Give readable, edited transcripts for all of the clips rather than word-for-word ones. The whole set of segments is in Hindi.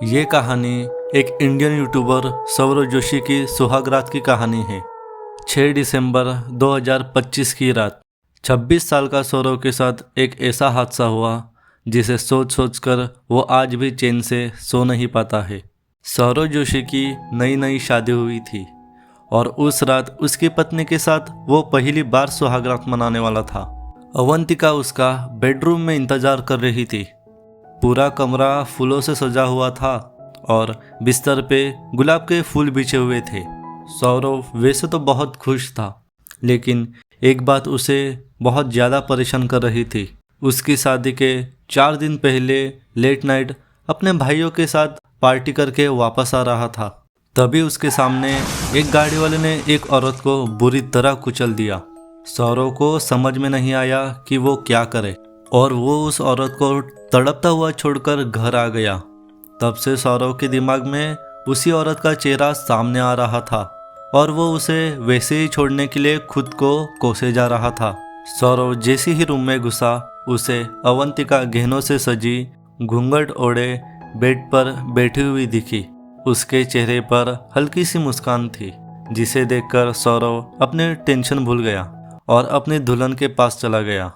ये कहानी एक इंडियन यूट्यूबर सौरव जोशी की सुहागरात की कहानी है। 6 दिसंबर 2025 की रात 26 साल का सौरव के साथ एक ऐसा हादसा हुआ जिसे सोच सोच कर वो आज भी चैन से सो नहीं पाता है। सौरव जोशी की नई नई शादी हुई थी और उस रात उसकी पत्नी के साथ वो पहली बार सुहागरात मनाने वाला था। अवंतिका उसका बेडरूम में इंतजार कर रही थी। पूरा कमरा फूलों से सजा हुआ था और बिस्तर पे गुलाब के फूल बिछे हुए थे। सौरव वैसे तो बहुत खुश था, लेकिन एक बात उसे बहुत ज़्यादा परेशान कर रही थी। उसकी शादी के 4 दिन पहले लेट नाइट अपने भाइयों के साथ पार्टी करके वापस आ रहा था। तभी उसके सामने एक गाड़ी वाले ने एक औरत को बुरी तरह कुचल दिया। सौरव को समझ में नहीं आया कि वो क्या करे और वो उस औरत को तड़पता हुआ छोड़कर घर आ गया। तब से सौरव के दिमाग में उसी औरत का चेहरा सामने आ रहा था और वो उसे वैसे ही छोड़ने के लिए खुद को कोसे जा रहा था। सौरव जैसे ही रूम में घुसा, उसे अवंतिका गहनों से सजी घूंघट ओढ़े बेड पर बैठी हुई दिखी। उसके चेहरे पर हल्की सी मुस्कान थी, जिसे देखकर सौरव अपने टेंशन भूल गया और अपनी दुल्हन के पास चला गया।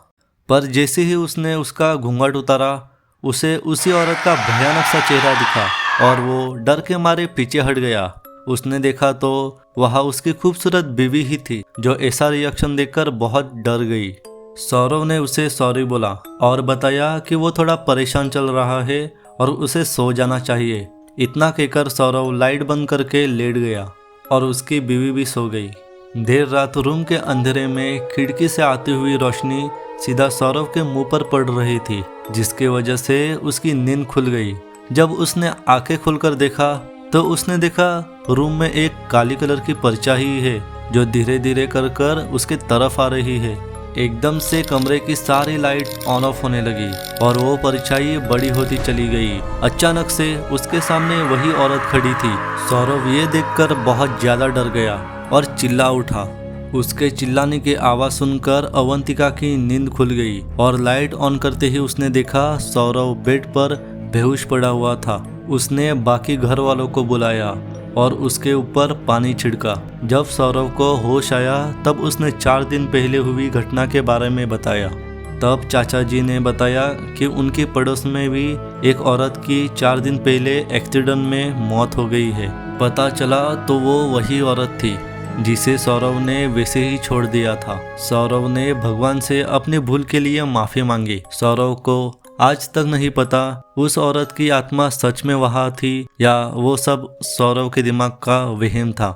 पर जैसे ही उसने उसका घूंघट उतारा, उसे उसी औरत का भयानक सा चेहरा दिखा और वो डर के मारे पीछे हट गया। उसने देखा तो वहाँ उसकी खूबसूरत बीवी ही थी, जो ऐसा रिएक्शन देखकर बहुत डर गई। सौरव ने उसे सॉरी बोला और बताया कि वो थोड़ा परेशान चल रहा है और उसे सो जाना चाहिए। इतना कहकर सौरव लाइट बंद करके लेट गया और उसकी बीवी भी सो गई। देर रात रूम के अंधेरे में खिड़की से आती हुई रोशनी सीधा सौरव के मुंह पर पड़ रही थी, जिसकी वजह से उसकी नींद खुल गई। जब उसने आंखें खोलकर देखा तो उसने देखा रूम में एक काली कलर की परछाई है, जो धीरे धीरे कर उसके तरफ आ रही है। एकदम से कमरे की सारी लाइट ऑन ऑफ होने लगी और वो परछाई बड़ी होती चली गई। अचानक से उसके सामने वही औरत खड़ी थी। सौरव ये देखकर बहुत ज्यादा डर गया और चिल्ला उठा। उसके चिल्लाने की आवाज़ सुनकर अवंतिका की नींद खुल गई और लाइट ऑन करते ही उसने देखा सौरव बेड पर बेहोश पड़ा हुआ था। उसने बाकी घर वालों को बुलाया और उसके ऊपर पानी छिड़का। जब सौरव को होश आया तब उसने 4 दिन पहले हुई घटना के बारे में बताया। तब चाचा जी ने बताया कि उनके पड़ोस में भी एक औरत की 4 दिन पहले एक्सीडेंट में मौत हो गई है। पता चला तो वो वही औरत थी जिसे सौरव ने वैसे ही छोड़ दिया था। सौरव ने भगवान से अपनी भूल के लिए माफी मांगी। सौरव को आज तक नहीं पता उस औरत की आत्मा सच में वहां थी या वो सब सौरव के दिमाग का वहम था।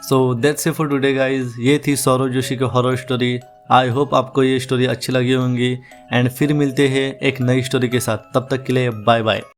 So that's it for today guys. ये थी सौरव जोशी की हॉरर स्टोरी। आई होप आपको ये स्टोरी अच्छी लगी होंगी एंड फिर मिलते हैं एक नई स्टोरी के साथ। तब तक के लिए बाय बाय।